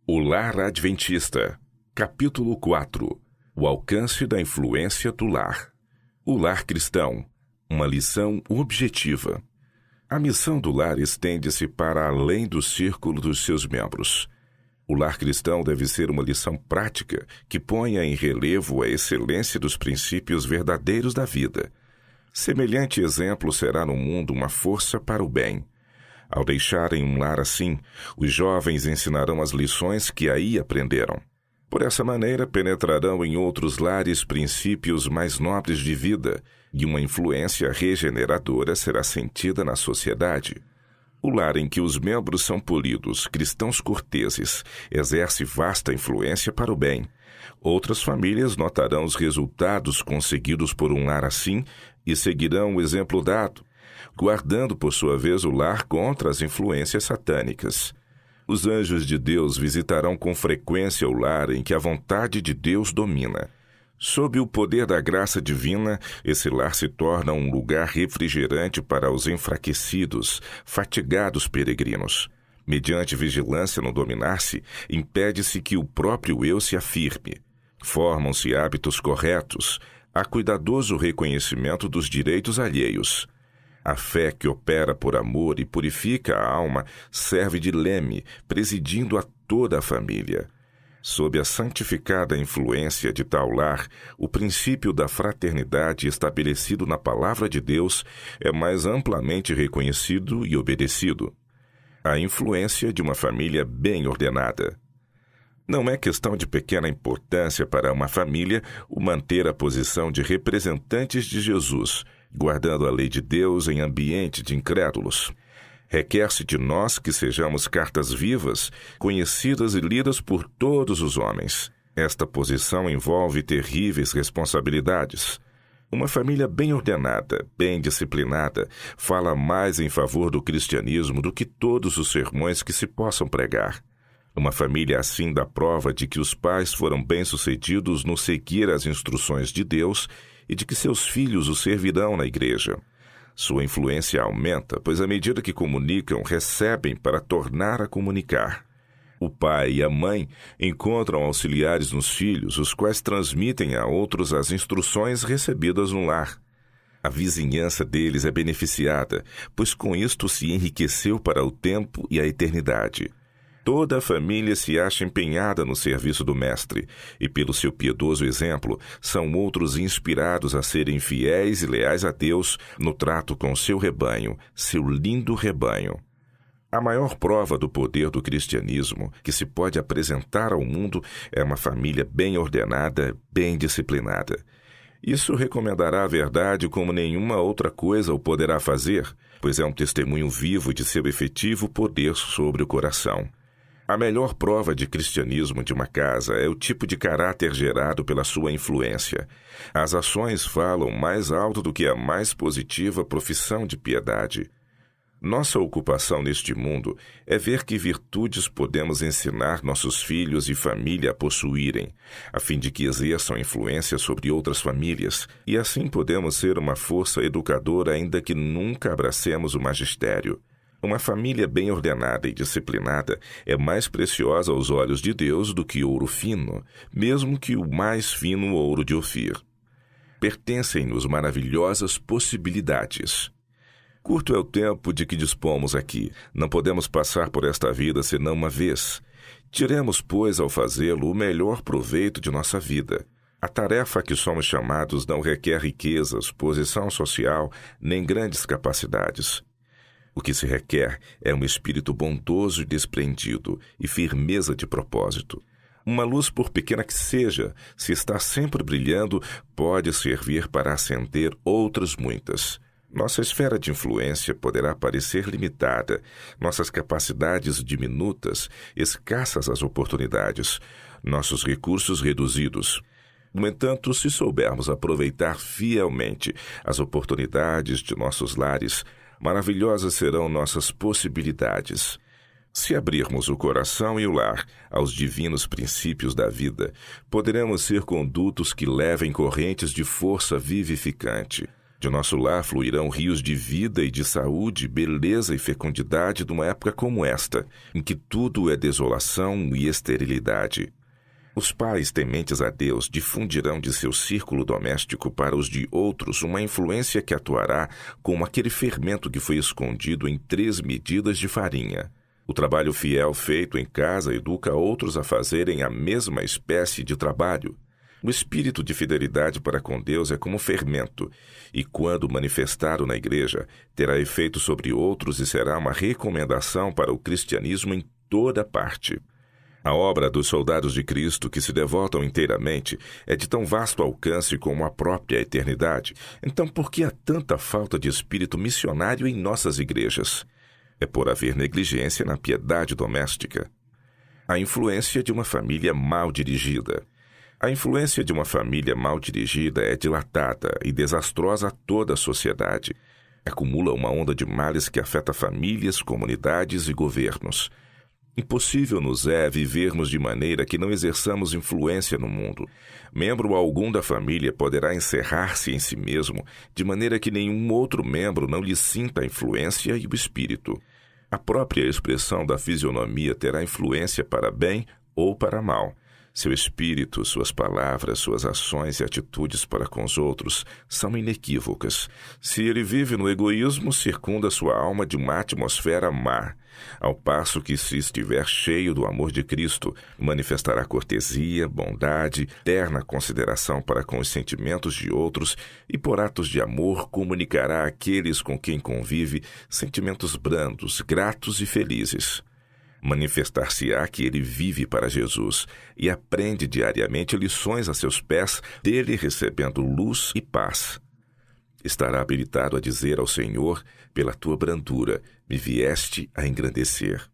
O Lar Adventista, capítulo 4. O alcance da influência do lar. O lar cristão, uma lição objetiva. A missão do lar estende-se para além do círculo dos seus membros. O lar cristão deve ser uma lição prática que ponha em relevo a excelência dos princípios verdadeiros da vida. Semelhante exemplo será no mundo uma força para o bem. Ao deixarem um lar assim, os jovens ensinarão as lições que aí aprenderam. Por essa maneira, penetrarão em outros lares princípios mais nobres de vida, e uma influência regeneradora será sentida na sociedade. O lar em que os membros são polidos, cristãos corteses, exerce vasta influência para o bem. Outras famílias notarão os resultados conseguidos por um lar assim e seguirão o exemplo dado, guardando, por sua vez, o lar contra as influências satânicas. Os anjos de Deus visitarão com frequência o lar em que a vontade de Deus domina. Sob o poder da graça divina, esse lar se torna um lugar refrigerante para os enfraquecidos, fatigados peregrinos. Mediante vigilância no dominar-se, impede-se que o próprio eu se afirme. Formam-se hábitos corretos, há cuidadoso reconhecimento dos direitos alheios. A fé que opera por amor e purifica a alma serve de leme, presidindo a toda a família. Sob a santificada influência de tal lar, o princípio da fraternidade estabelecido na Palavra de Deus é mais amplamente reconhecido e obedecido. A influência de uma família bem ordenada. Não é questão de pequena importância para uma família o manter a posição de representantes de Jesus, guardando a lei de Deus em ambiente de incrédulos. Requer-se de nós que sejamos cartas vivas, conhecidas e lidas por todos os homens. Esta posição envolve terríveis responsabilidades. Uma família bem ordenada, bem disciplinada, fala mais em favor do cristianismo do que todos os sermões que se possam pregar. Uma família assim dá prova de que os pais foram bem-sucedidos no seguir as instruções de Deus e de que seus filhos o servirão na igreja. Sua influência aumenta, pois à medida que comunicam, recebem para tornar a comunicar. O pai e a mãe encontram auxiliares nos filhos, os quais transmitem a outros as instruções recebidas no lar. A vizinhança deles é beneficiada, pois com isto se enriqueceu para o tempo e a eternidade. Toda a família se acha empenhada no serviço do Mestre, e pelo seu piedoso exemplo, são outros inspirados a serem fiéis e leais a Deus no trato com seu rebanho, seu lindo rebanho. A maior prova do poder do cristianismo que se pode apresentar ao mundo é uma família bem ordenada, bem disciplinada. Isso recomendará a verdade como nenhuma outra coisa o poderá fazer, pois é um testemunho vivo de seu efetivo poder sobre o coração. A melhor prova de cristianismo de uma casa é o tipo de caráter gerado pela sua influência. As ações falam mais alto do que a mais positiva profissão de piedade. Nossa ocupação neste mundo é ver que virtudes podemos ensinar nossos filhos e família a possuírem, a fim de que exerçam influência sobre outras famílias, e assim podemos ser uma força educadora ainda que nunca abracemos o magistério. Uma família bem ordenada e disciplinada é mais preciosa aos olhos de Deus do que ouro fino, mesmo que o mais fino ouro de Ofir. Pertencem-nos maravilhosas possibilidades. Curto é o tempo de que dispomos aqui. Não podemos passar por esta vida senão uma vez. Tiremos, pois, ao fazê-lo, o melhor proveito de nossa vida. A tarefa a que somos chamados não requer riquezas, posição social, nem grandes capacidades. O que se requer é um espírito bondoso e desprendido e firmeza de propósito. Uma luz, por pequena que seja, se está sempre brilhando, pode servir para acender outras muitas. Nossa esfera de influência poderá parecer limitada, nossas capacidades diminutas, escassas as oportunidades, nossos recursos reduzidos. No entanto, se soubermos aproveitar fielmente as oportunidades de nossos lares, maravilhosas serão nossas possibilidades. Se abrirmos o coração e o lar aos divinos princípios da vida, poderemos ser condutos que levem correntes de força vivificante. De nosso lar fluirão rios de vida e de saúde, beleza e fecundidade numa época como esta, em que tudo é desolação e esterilidade. Os pais tementes a Deus difundirão de seu círculo doméstico para os de outros uma influência que atuará como aquele fermento que foi escondido em 3 medidas de farinha. O trabalho fiel feito em casa educa outros a fazerem a mesma espécie de trabalho. O espírito de fidelidade para com Deus é como fermento, e quando manifestado na igreja, terá efeito sobre outros e será uma recomendação para o cristianismo em toda parte. A obra dos soldados de Cristo que se devotam inteiramente é de tão vasto alcance como a própria eternidade. Então, por que há tanta falta de espírito missionário em nossas igrejas? É por haver negligência na piedade doméstica. A influência de uma família mal dirigida. A influência de uma família mal dirigida é dilatada e desastrosa a toda a sociedade. Acumula uma onda de males que afeta famílias, comunidades e governos. Impossível nos é vivermos de maneira que não exerçamos influência no mundo. Membro algum da família poderá encerrar-se em si mesmo, de maneira que nenhum outro membro não lhe sinta a influência e o espírito. A própria expressão da fisionomia terá influência para bem ou para mal. Seu espírito, suas palavras, suas ações e atitudes para com os outros são inequívocas. Se ele vive no egoísmo, circunda sua alma de uma atmosfera má, ao passo que, se estiver cheio do amor de Cristo, manifestará cortesia, bondade, terna consideração para com os sentimentos de outros e, por atos de amor, comunicará àqueles com quem convive sentimentos brandos, gratos e felizes. Manifestar-se-á que ele vive para Jesus e aprende diariamente lições a seus pés, dele recebendo luz e paz. Estará habilitado a dizer ao Senhor, pela tua brandura, me vieste a engrandecer.